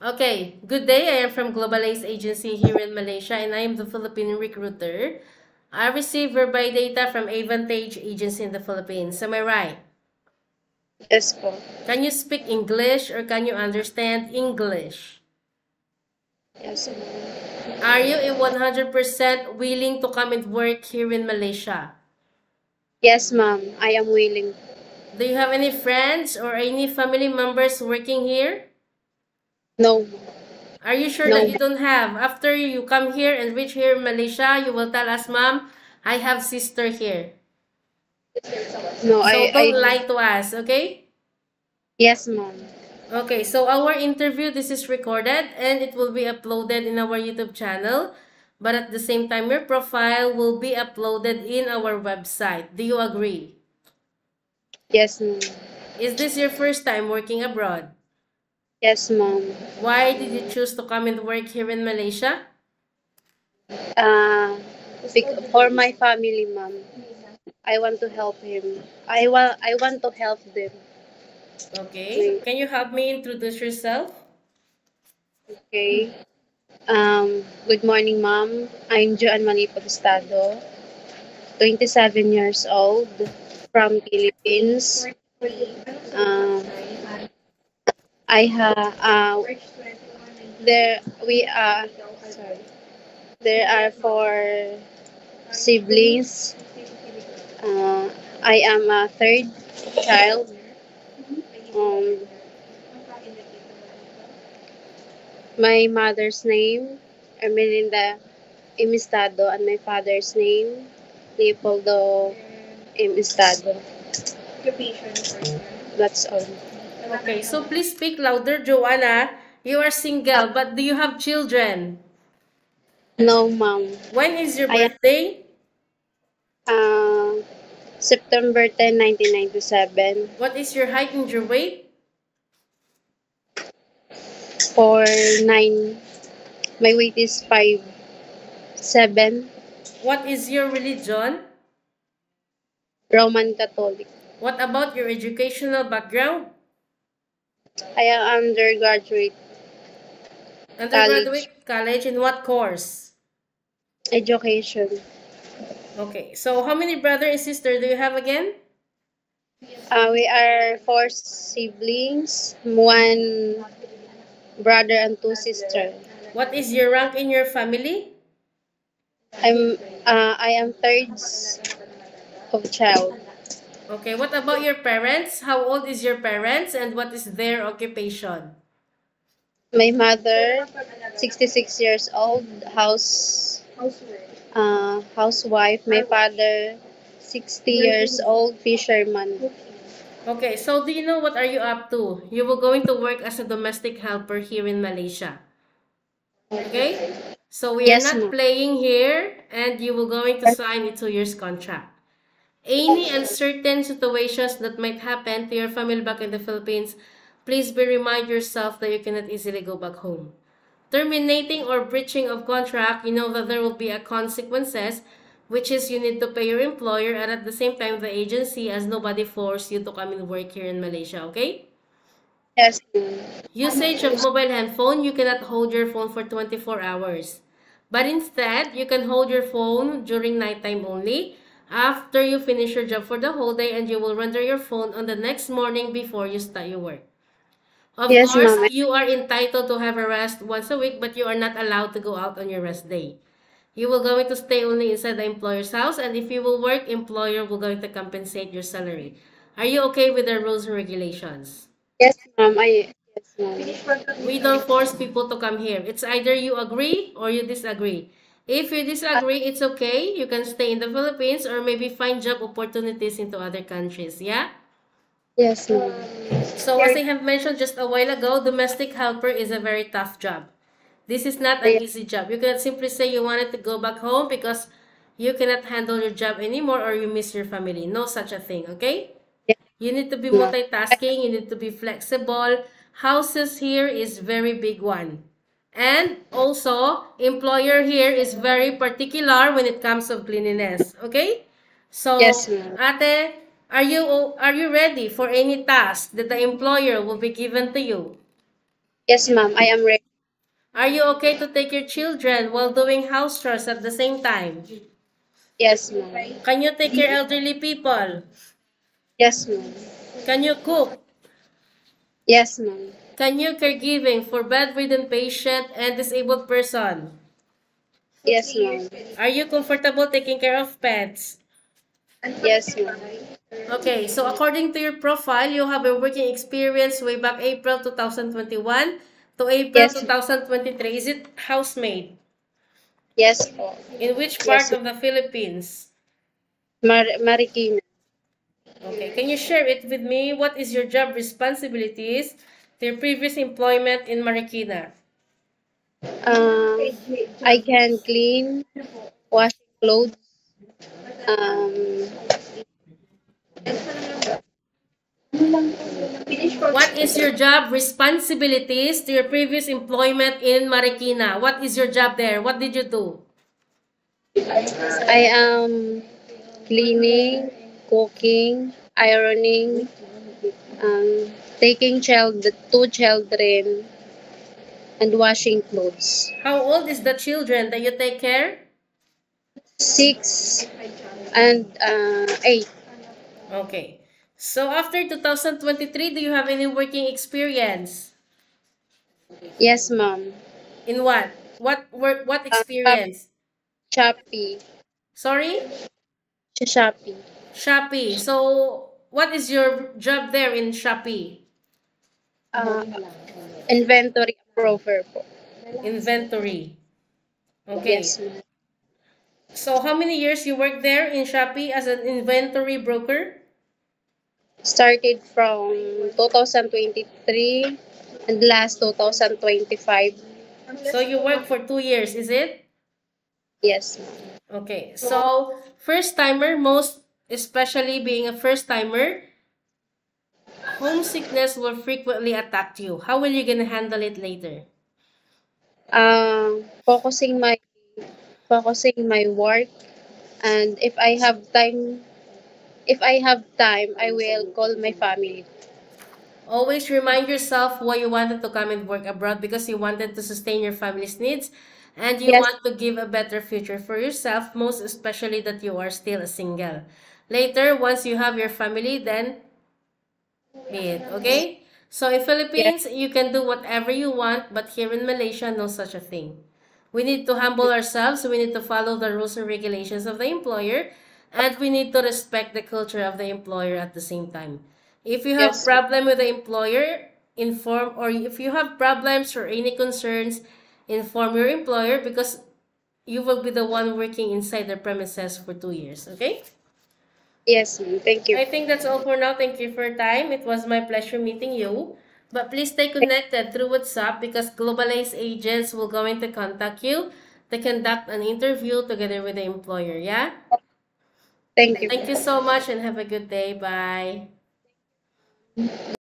Okay, good day. I am from Globalize Agency here in Malaysia and I am the Philippine recruiter. I receive verify data from Avantage Agency in the Philippines. Am I right? Yes po. Can you speak English or can you understand English? Yes, ma'am. Are you a 100% willing to come and work here in Malaysia? Yes, ma'am. I am willing. Do you have any friends or any family members working here? No, ma'am. Are you sure No, that ma'am. you don't have? After you come here and reach here in Malaysia, you will tell us, Ma'am, I have sister here. No, So I don't lie to us, okay? yes, ma'am. Okay, so our interview, this is recorded and it will be uploaded in our YouTube channel. But at the same time, your profile will be uploaded in our website. Do you agree? Yes, ma'am. Is this your first time working abroad? Yes, ma'am. Why did you choose to come and work here in Malaysia? Uh, for my family, ma'am. I want to help him. I want to help them. Okay, Like, can you help me introduce yourself? okay. Good morning, ma'am. I'm Joanne Malipag Estado, 27 years old, from Philippines. Uh, I have there we are sorry. There are four siblings. Uh, I am a third child. Um, my mother's name Ermelinda Imistado and my father's name Leopoldo Imistado. That's all. Okay, so please speak louder, Joanna. You are single, but do you have children? No, ma'am. When is your I birthday? am September 10, 1997. What is your height and your weight? For 9, my weight is 5'7". What is your religion? Roman Catholic. What about your educational background? I am undergraduate college Undergraduate college in what course? education. Okay, so how many brother and sister do you have again? We are four siblings, one brother and two sisters. What is your rank in your family? I am third of child. Okay, what about your parents? How old is your parents and what is their occupation? My mother, 66 years old, housewife. My father, 60 years old, fisherman. Okay, so do you know what are you up to? You will going to work as a domestic helper here in Malaysia. Okay? So we are Yes, not ma'am. playing here and you will going to sign a 2 years contract. Any uncertain situations that might happen to your family back in the Philippines, please be remind yourself that you cannot easily go back home. Terminating or breaching of contract, you know that there will be a consequences, which is you need to pay your employer and at the same time the agency as nobody forced you to come and work here in Malaysia, okay? Yes, ma'am. Usage of mobile handphone, you cannot hold your phone for 24 hours. But instead, you can hold your phone during nighttime only after you finish your job for the whole day and you will render your phone on the next morning before you start your work. Of Yes, course, ma'am. you are entitled to have a rest once a week, but you are not allowed to go out on your rest day. You will going to stay only inside the employer's house, and if you will work, employer will going to compensate your salary. Are you okay with the rules and regulations? Yes, ma'am. Yes, ma'am. We don't force people to come here. It's either you agree or you disagree. If you disagree, it's okay. You can stay in the Philippines or maybe find job opportunities into other countries. Yeah? Yes, ma'am. So as I have mentioned just a while ago, domestic helper is a very tough job. This is not an Yes, easy job. You cannot simply say you wanted to go back home because you cannot handle your job anymore or you miss your family. No such a thing, okay? yes, You need to be ma'am. multitasking, you need to be flexible. Houses here is very big one. And also, employer here is very particular when it comes of cleanliness, okay? Yes, So, ma'am. ate, are you ready for any task that the employer will be given to you? Yes, ma'am. I am ready. Are you okay to take your children while doing house chores at the same time? Yes, ma'am. Can you take care elderly people? Yes, ma'am. Can you cook? Yes, ma'am. Can you caregiving for bedridden patient and disabled person? Yes, ma'am. Are you comfortable taking care of pets? Yes, ma'am. Okay, so according to your profile, you have a working experience way back April 2021 to April Yes, ma'am. 2023. Is it housemaid? Yes, po. In which part Yes, of the Philippines? Marikina. Okay, can you share it with me? What is your job responsibilities to your previous employment in Marikina? Um, I can clean, wash clothes, um, What is your job responsibilities to your previous employment in Marikina? What is your job there? What did you do? I am cleaning, cooking, ironing, taking two children, and washing clothes. How old is the children that you take care? 6 and 8. Okay. So after 2023, do you have any working experience? Yes, ma'am. In what? What work? What Shop, experience? Shopee. Sorry? Shopee. Shopee. So what is your job there in Shopee? Uh, Inventory approver po. Inventory. Okay. Yes, ma'am. So how many years you work there in Shopee as an inventory broker? Started from 2023 and last 2025. So you work for 2 years, is it? Yes, ma'am. Okay. So first timer, most especially being a first timer, homesickness will frequently attack you. How will you gonna handle it later? Uh, focusing my focusing my work, and if I have time, I will call my family. Always remind yourself why you wanted to come and work abroad because you wanted to sustain your family's needs and you Yes, want to give a better future for yourself, most especially that you are still a single. Later, once you have your family, then be it, okay? So in yes, Philippines, you can do whatever you want, but here in Malaysia, no such a thing. We need to humble ourselves, we need to follow the rules and regulations of the employer, and we need to respect the culture of the employer at the same time. If you have yes, problem with the employer, inform, or if you have problems or any concerns, inform your employer because you will be the one working inside the premises for 2 years, okay? yes, ma'am. Thank you. I think that's all for now. Thank you for your time. It was my pleasure meeting you. But please stay connected through WhatsApp because globalized agents will going to contact you to conduct an interview together with the employer. Yeah? Thank you. Thank you so much and have a good day. Bye.